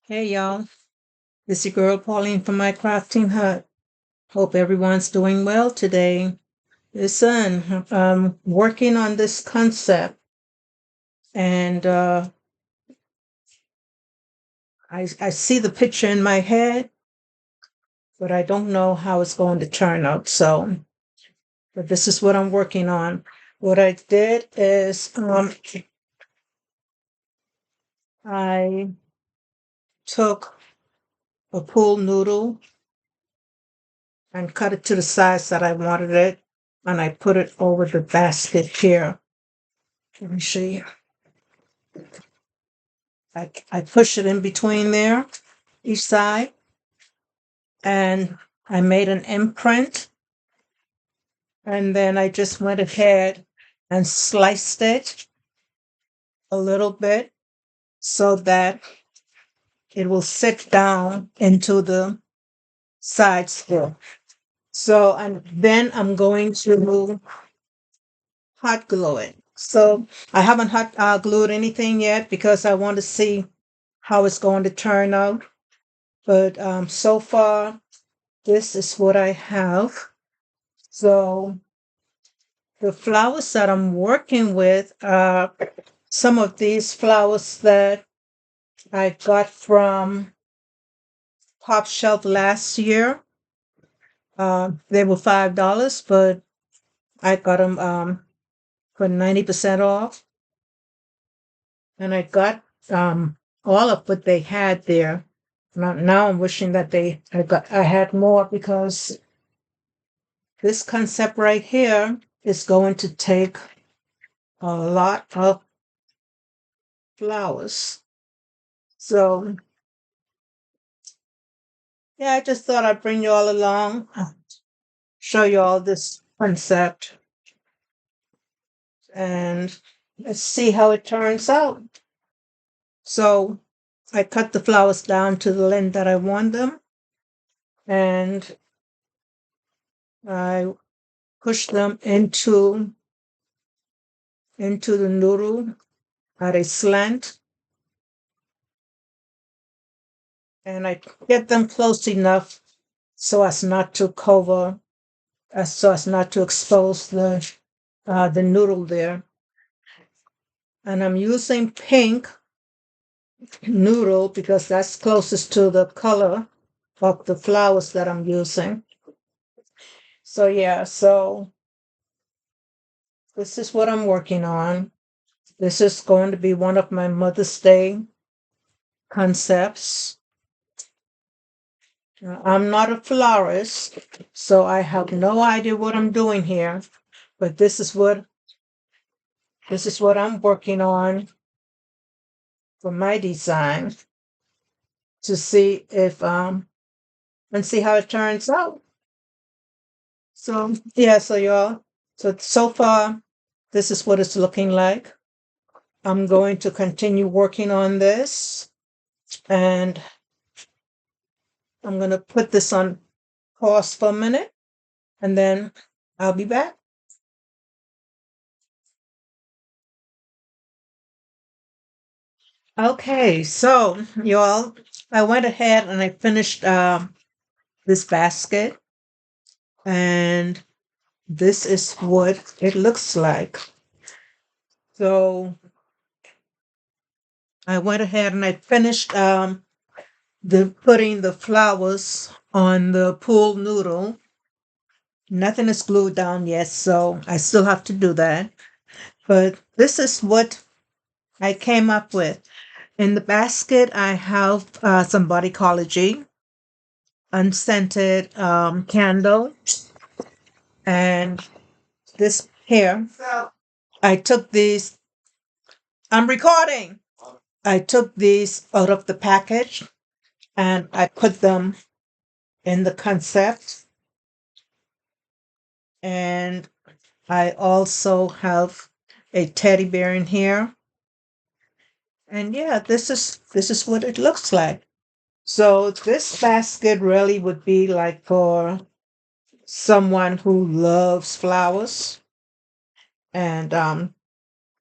Hey y'all, this is your girl Pauline from my crafting hut. Hope everyone's doing well today. Listen, I'm working on this concept and I see the picture in my head, but I don't know how it's going to turn out. But this is what I'm working on. What I did is I took a pool noodle and cut it to the size that I wanted it, and I put it over the basket here. Let me show you. I push it in between there, each side, and I made an imprint. And then I just went ahead and sliced it a little bit so that it will sit down into the sides still. So, and then I'm going to hot glue it. So I haven't hot glued anything yet because I want to see how it's going to turn out. But so far, this is what I have. So the flowers that I'm working with are some of these flowers that I got from Pop Shelf last year. They were $5, but I got them for 90% off. And I got all of what they had there. Now I'm wishing that I had more because this concept right here is going to take a lot of flowers. So yeah, I just thought I'd bring you all along, show you all this concept, and let's see how it turns out. So I cut the flowers down to the length that I want them, and I push them into the noodle at a slant, and I get them close enough so as not to cover, so as not to expose the noodle there. And I'm using pink noodle because that's closest to the color of the flowers that I'm using. So yeah, so this is what I'm working on. This is going to be one of my Mother's Day concepts. I'm not a florist, so I have no idea what I'm doing here, but this is what I'm working on for my design to see if and see how it turns out. So yeah, so y'all, so far this is what it's looking like. I'm going to continue working on this, and I'm going to put this on pause for a minute, and then I'll be back. Okay, so y'all, I went ahead and I finished this basket, and this is what it looks like. So I went ahead and I finished the putting the flowers on the pool noodle. Nothing is glued down yet, so I still have to do that. But this is what I came up with. In the basket, I have some Bodycology unscented candle, and this here. I took these. I'm recording. I took these out of the package and I put them in the concept. And I also have a teddy bear in here. And yeah, this is what it looks like. So this basket really would be like for someone who loves flowers and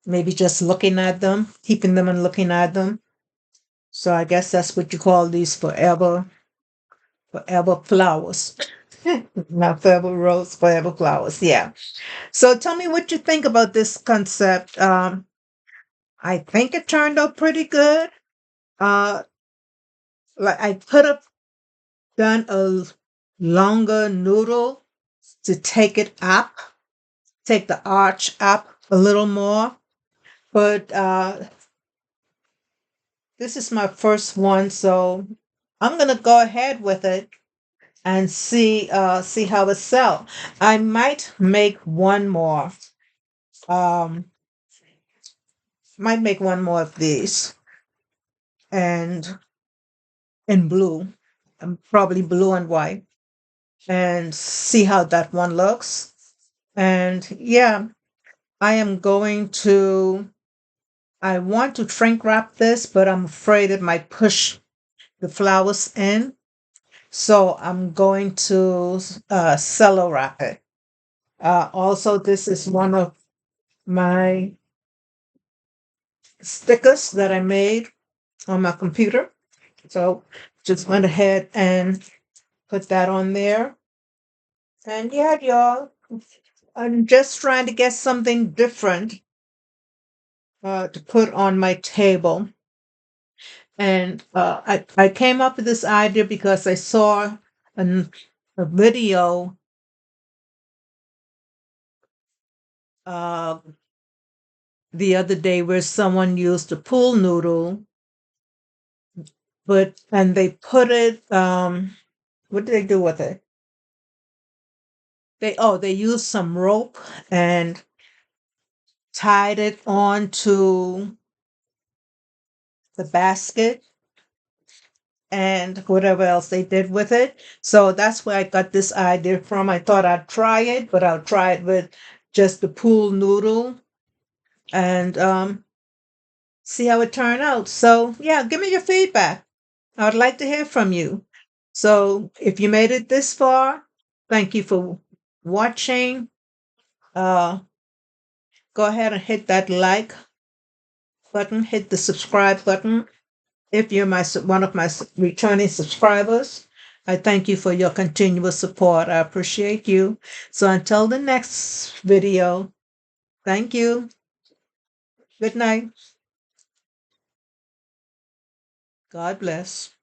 maybe just looking at them, keeping them and looking at them. So I guess that's what you call these forever flowers. Not forever rose, forever flowers. Yeah. So tell me what you think about this concept. I think it turned out pretty good. Uh, like I could have done a longer noodle to take it up, take the arch up a little more. But this is my first one, so I'm gonna go ahead with it and see how it sell. I might make one more. Um, might make one more of these and in blue, probably blue and white, and see how that one looks. And yeah, I am going to. I want to shrink wrap this, but I'm afraid it might push the flowers in. So I'm going to cello wrap it. Also, this is one of my stickers that I made on my computer. So just went ahead and put that on there. And yeah, y'all, I'm just trying to get something different to put on my table. And I came up with this idea because I saw a video uh, the other day where someone used a pool noodle, and they put it. What did they do with it? They used some rope and tied it onto the basket and whatever else they did with it. So that's where I got this idea from. I thought I'd try it, but I'll try it with just the pool noodle and see how it turned out. So yeah, give me your feedback. I would like to hear from you. So if you made it this far, thank you for watching. Uh, go ahead and hit that like button, hit the subscribe button. If you're one of my returning subscribers, I thank you for your continuous support. I appreciate you. So until the next video, thank you. Good night. God bless.